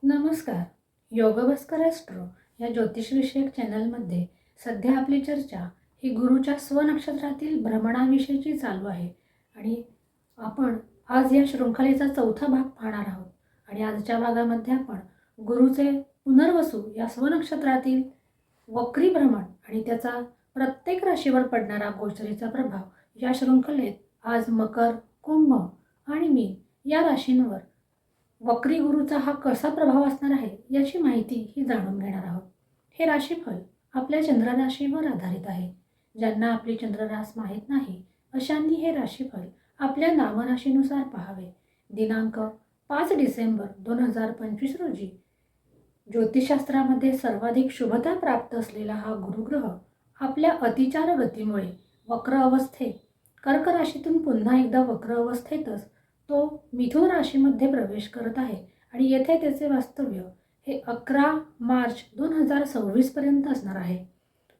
नमस्कार. योगभास्कर ॲस्ट्रो या ज्योतिषविषयक चॅनलमध्ये सध्या आपली चर्चा ही गुरुच्या स्वनक्षत्रातील भ्रमणाविषयीची चालू आहे आणि आपण आज या शृंखलेचा चौथा भाग पाहणार आहोत. आणि आजच्या भागामध्ये आपण गुरुचे पुनर्वसू या स्वनक्षत्रातील वक्री भ्रमण आणि त्याचा प्रत्येक राशीवर पडणारा गोचरीचा प्रभाव या शृंखलेत आज मकर, कुंभ आणि मीन या राशींवर वक्री गुरुचा हा कसा प्रभाव असणार आहे याची माहिती ही जाणून घेणार आहोत. हे राशीफल आपल्या चंद्रराशीवर आधारित आहे. ज्यांना आपली चंद्ररास माहीत नाही अशांनी हे राशीफल आपल्या नामराशीनुसार पाहावे. दिनांक 5 डिसेंबर 2025 रोजी ज्योतिषशास्त्रामध्ये सर्वाधिक शुभता प्राप्त असलेला हा गुरुग्रह आपल्या अतिचार गतीमुळे वक्र अवस्थेत कर्क राशीतून पुन्हा एकदा वक्र अवस्थेतच तो मिथुन राशीमध्ये प्रवेश करत आहे आणि येथे त्याचे वास्तव्य हे 11 मार्च 2026 पर्यंत असणार आहे.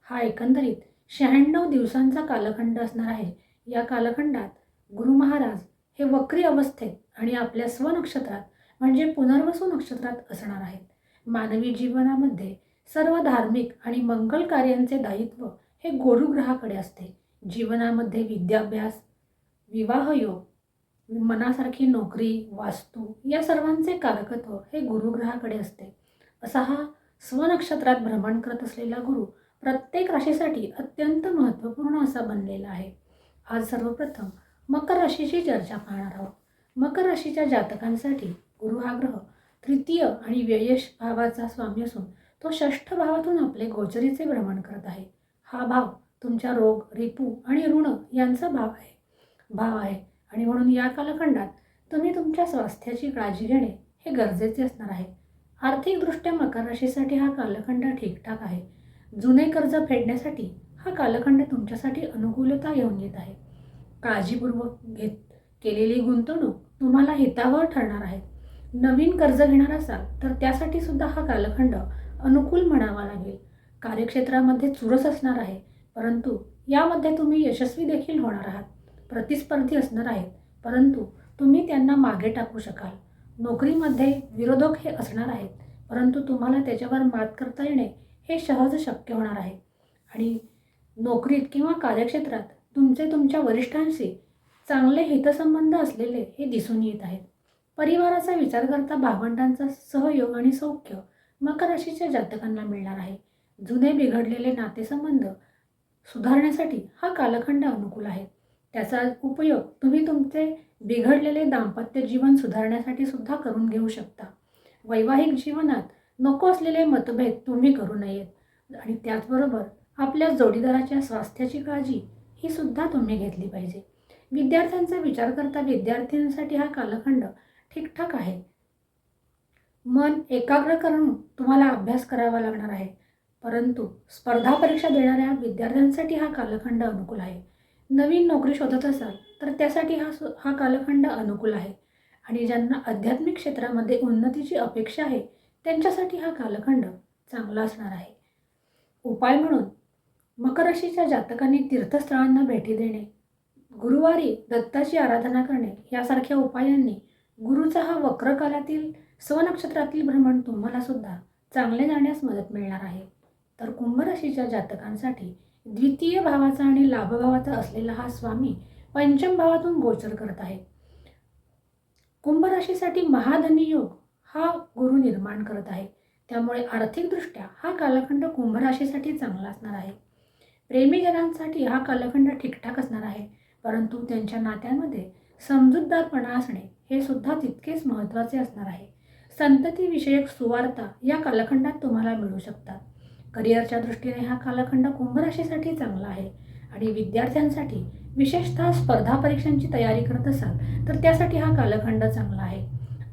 हा एकंदरीत 96 दिवसांचा कालखंड असणार आहे. या कालखंडात गुरु महाराज हे वक्री अवस्थेत आणि आपल्या स्वनक्षत्रात म्हणजे पुनर्वसू नक्षत्रात असणार आहेत. मानवी जीवनामध्ये सर्व धार्मिक आणि मंगल कार्यांचे दायित्व हे गुरुग्रहाकडे असते. जीवनामध्ये विद्याभ्यास, विवाहयोग, मनासारखी नोकरी, वास्तू या सर्वांचे कारकत्व हे गुरुग्रहाकडे असते. असा हा स्वनक्षत्रात भ्रमण करत असलेला गुरु प्रत्येक राशीसाठी अत्यंत महत्त्वपूर्ण असा बनलेला आहे. आज सर्वप्रथम मकर राशीची चर्चा पाहणार आहोत. मकर राशीच्या जातकांसाठी गुरु हा ग्रह तृतीय आणि व्ययश भावाचा स्वामी असून तो षष्ठ भावातून आपले गोचरीचे भ्रमण करत आहे. हा भाव तुमच्या रोग, रिपू आणि ऋण यांचा भाव आहे आणि म्हणून या कालखंडात तुम्ही तुमच्या स्वास्थ्याची काळजी घेणे हे गरजेचे असणार आहे. आर्थिकदृष्ट्या मकर राशीसाठी हा कालखंड ठीकठाक आहे. जुने कर्ज फेडण्यासाठी हा कालखंड तुमच्यासाठी अनुकूलता घेऊन येत आहे. काळजीपूर्वक केलेली गुंतवणूक तुम्हाला हितावह ठरणार आहे. नवीन कर्ज घेणार असाल तर त्यासाठी सुद्धा हा कालखंड अनुकूल म्हणावा लागेल. कार्यक्षेत्रामध्ये चुरस असणार आहे, परंतु यामध्ये तुम्ही यशस्वी देखील होणार आहात. प्रतिस्पर्धी असणार आहेत, परंतु तुम्ही त्यांना मागे टाकू शकाल. नोकरीमध्ये विरोधक हे असणार आहेत, परंतु तुम्हाला त्याच्यावर मात करता येणे हे सहज शक्य होणार आहे. आणि नोकरीत किंवा कार्यक्षेत्रात तुमच्या वरिष्ठांशी चांगले हितसंबंध असलेले हे दिसून येत आहेत. परिवाराचा विचार करता भावंडांचा सहयोग आणि सौख्य मकर राशीच्या जातकांना मिळणार आहे. जुने बिघडलेले नातेसंबंध सुधारण्यासाठी हा कालखंड अनुकूल आहे. त्याचा उपयोग तुम्ही तुमचे बिघडलेले दाम्पत्य जीवन सुधारण्यासाठी सुद्धा करून घेऊ शकता. वैवाहिक जीवनात नको असलेले मतभेद तुम्ही करू नयेत आणि त्याचबरोबर आपल्या जोडीदाराच्या स्वास्थ्याची काळजी ही सुद्धा तुम्ही घेतली पाहिजे. विद्यार्थ्यांचा विचार करता विद्यार्थ्यांसाठी हा कालखंड ठीकठाक आहे. मन एकाग्र करून तुम्हाला अभ्यास करावा लागणार आहे, परंतु स्पर्धा परीक्षा देणाऱ्या विद्यार्थ्यांसाठी हा कालखंड अनुकूल आहे. नवीन नोकरी शोधत असाल तर त्यासाठी हा कालखंड अनुकूल आहे. आणि ज्यांना आध्यात्मिक क्षेत्रामध्ये उन्नतीची अपेक्षा आहे त्यांच्यासाठी हा कालखंड चांगला असणार आहे. उपाय म्हणून मकर राशीच्या जातकांनी तीर्थस्थळांना भेटी देणे, गुरुवारी दत्ताची आराधना करणे यासारख्या उपायांनी गुरुचा हा वक्रकालातील स्वनक्षत्रातील भ्रमण तुम्हाला सुद्धा चांगले जाण्यास मदत मिळणार आहे. तर कुंभ राशीच्या जातकांसाठी द्वितीय भावाचा आणि लाभभावाचा असलेला हा स्वामी पंचम भावातून गोचर करत आहे. कुंभ राशीसाठी महाधनी योग हा गुरु निर्माण करत आहे. त्यामुळे आर्थिकदृष्ट्या हा कालखंड कुंभ राशीसाठी चांगला असणार आहे. प्रेमीजनांसाठी हा कालखंड ठीकठाक असणार आहे, परंतु त्यांच्या नात्यांमध्ये समजूतदारपणा असणे हे सुद्धा तितकेच महत्त्वाचे असणार आहे. संततीविषयक सुवार्ता या कालखंडात तुम्हाला मिळू शकतात. करिअरच्या दृष्टीने हा कालखंड कुंभ राशीसाठी चांगला आहे आणि विद्यार्थ्यांसाठी विशेषतः स्पर्धा परीक्षांची तयारी करत असाल तर त्यासाठी हा कालखंड चांगला आहे.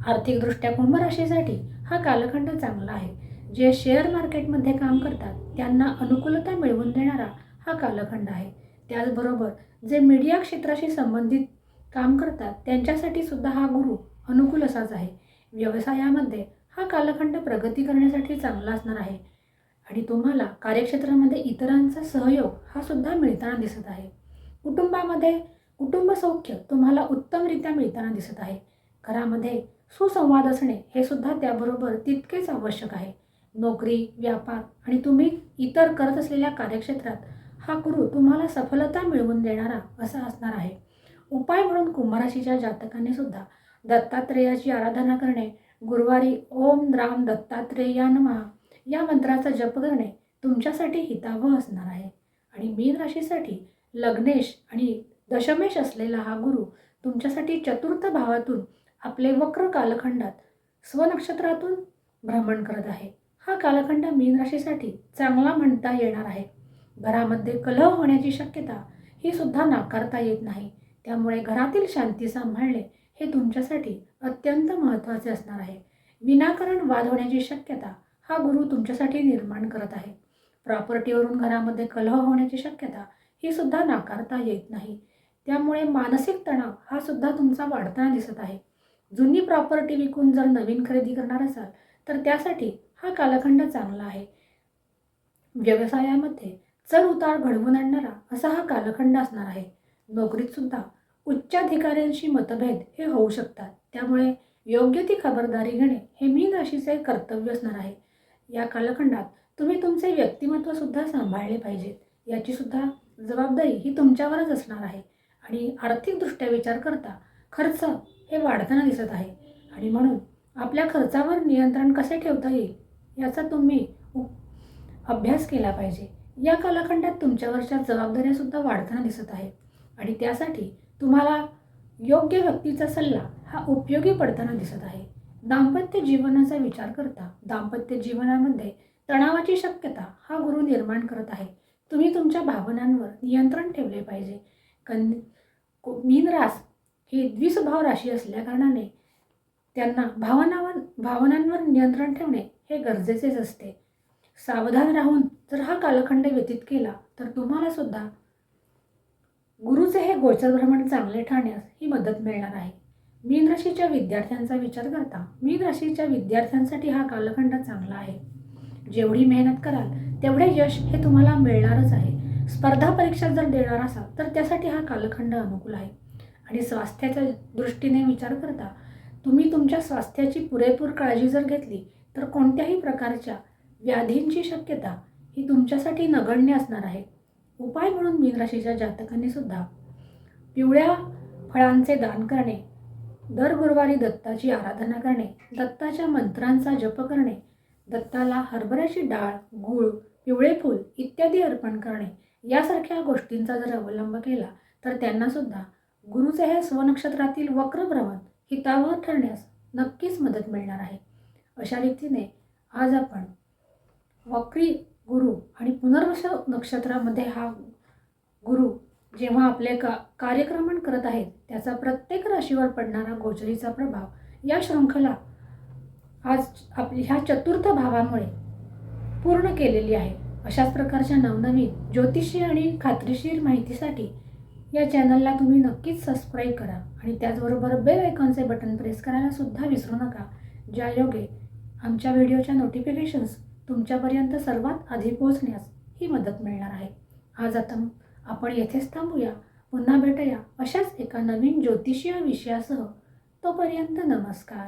आर्थिकदृष्ट्या कुंभ राशीसाठी हा कालखंड चांगला आहे. जे शेअर मार्केटमध्ये काम करतात त्यांना अनुकूलता मिळवून देणारा हा कालखंड आहे. त्याचबरोबर जे मीडिया क्षेत्राशी संबंधित काम करतात त्यांच्यासाठी सुद्धा हा गुरु अनुकूल असाच आहे. व्यवसायामध्ये हा कालखंड प्रगती करण्यासाठी चांगला असणार आहे आणि तुम्हाला कार्यक्षेत्रामध्ये इतरांचा सहयोग हा सुद्धा मिळताना दिसत आहे. कुटुंबामध्ये कुटुंब सौख्य तुम्हाला उत्तमरित्या मिळताना दिसत आहे. घरामध्ये सुसंवाद असणे हे सुद्धा त्याबरोबर तितकेच आवश्यक आहे. नोकरी, व्यापार आणि तुम्ही इतर करत असलेल्या कार्यक्षेत्रात हा गुरु तुम्हाला सफलता मिळवून देणारा असा असणार आहे. उपाय म्हणून कुंभ राशीच्या जातकांनी सुद्धा दत्तात्रेयाची आराधना करणे, गुरुवारी ओम राम दत्तात्रेया नमः या मंत्राचा जप करणे तुमच्यासाठी हितावह असणार आहे. आणि मीन राशीसाठी लग्नेश आणि दशमेश असलेला हा गुरु तुमच्यासाठी चतुर्थ भावातून आपले वक्र कालखंडात स्वनक्षत्रातून भ्रमण करत आहे. हा कालखंड मीन राशीसाठी चांगला म्हणता येणार आहे. घरामध्ये कलह होण्याची शक्यता ही सुद्धा नाकारता येत नाही. त्यामुळे घरातील शांती सांभाळणे हे तुमच्यासाठी अत्यंत महत्त्वाचे असणार आहे. विनाकारण वाद होण्याची शक्यता हा गुरु तुमच्यासाठी निर्माण करत आहे. प्रॉपर्टीवरून घरामध्ये कलह होण्याची शक्यता ही सुद्धा नाकारता येत नाही. त्यामुळे मानसिक तणाव हा सुद्धा तुमचा वाढताना दिसत आहे. जुनी प्रॉपर्टी विकून जर नवीन खरेदी करणार असाल तर त्यासाठी हा कालखंड चांगला आहे. व्यवसायामध्ये चढ उतार घडवून आणणारा असा हा कालखंड असणार आहे. नोकरीत सुद्धा उच्चाधिकाऱ्यांशी मतभेद हे होऊ शकतात. त्यामुळे योग्य ती खबरदारी घेणे हे मीन राशीचे कर्तव्य असणार आहे. या कालखंडात तुम्ही तुमचे व्यक्तिमत्व सुद्धा सांभाळले पाहिजेत. याची सुद्धा जबाबदारी ही तुमच्यावरच असणार आहे. आणि आर्थिकदृष्ट्या विचार करता खर्च हे वाढताना दिसत आहे आणि म्हणून आपल्या खर्चावर नियंत्रण कसे ठेवता येईल याचा तुम्ही अभ्यास केला पाहिजे. या कालखंडात तुमच्यावरच्या जबाबदाऱ्या सुद्धा वाढताना दिसत आहे आणि त्यासाठी तुम्हाला योग्य व्यक्तीचा सल्ला हा उपयोगी पडताना दिसत आहे. दाम्पत्य जीवनाचा विचार करता दाम्पत्य जीवनामध्ये तणावाची शक्यता हा गुरु निर्माण करत आहे. तुम्ही तुमच्या भावनांवर नियंत्रण ठेवले पाहिजे. मीन रास ही द्विस्वभाव राशी असल्या कारणाने त्यांना भावनांवर नियंत्रण ठेवणे हे गरजेचेच असते. सावधान राहून जर हा कालखंड व्यतीत केला तर तुम्हाला सुद्धा गुरुचे हे गोचर भ्रमण चांगले ठरण्यास ही मदत मिळणार आहे. मीन राशीच्या विद्यार्थ्यांचा विचार करता मीन राशीच्या विद्यार्थ्यांसाठी हा कालखंड चांगला आहे. जेवढी मेहनत कराल तेवढे यश हे तुम्हाला मिळणारच आहे. स्पर्धा परीक्षा जर देणार असाल तर त्यासाठी हा कालखंड अनुकूल आहे. आणि स्वास्थ्याच्या दृष्टीने विचार करता तुम्ही तुमच्या स्वास्थ्याची पुरेपूर काळजी जर घेतली तर कोणत्याही प्रकारच्या व्याधींची शक्यता ही तुमच्यासाठी नगण्य असणार आहे. उपाय म्हणून मीन राशीच्या जातकांनी सुद्धा पिवळ्या फळांचे दान करणे, दर गुरुवारी दत्ताची आराधना करणे, दत्ताच्या मंत्रांचा जप करणे, दत्ताला हरभऱ्याची डाळ, गूळ, पिवळे फूल इत्यादी अर्पण करणे यासारख्या गोष्टींचा जर अवलंब केला तर त्यांना सुद्धा गुरुचे हे स्वनक्षत्रातील वक्रभ्रमण हितावह ठरण्यास नक्कीच मदत मिळणार आहे. अशा रीतीने आज आपण वक्री गुरु आणि पुनर्वसु नक्षत्रामध्ये हा गुरु जेव्हा आपले कार्यक्रमण करत आहेत त्याचा प्रत्येक राशीवर पडणारा गोचरीचा प्रभाव या शृंखला आज आपली ह्या चतुर्थ भावामुळे पूर्ण केलेली आहे. अशाच प्रकारच्या नवनवीन ज्योतिषी आणि खात्रीशीर माहितीसाठी या चॅनलला तुम्ही नक्कीच सबस्क्राईब करा आणि त्याचबरोबर बेल आयकॉनचे बटन प्रेस करायला सुद्धा विसरू नका. ज्यायोगे आमच्या व्हिडिओच्या नोटिफिकेशन्स तुमच्यापर्यंत सर्वात आधी पोहोचण्यास ही मदत मिळणार आहे. आज आता आपण येथेच थांबूया. पुन्हा भेटूया अशाच एका नवीन ज्योतिषीय विषयासह. तोपर्यंत नमस्कार.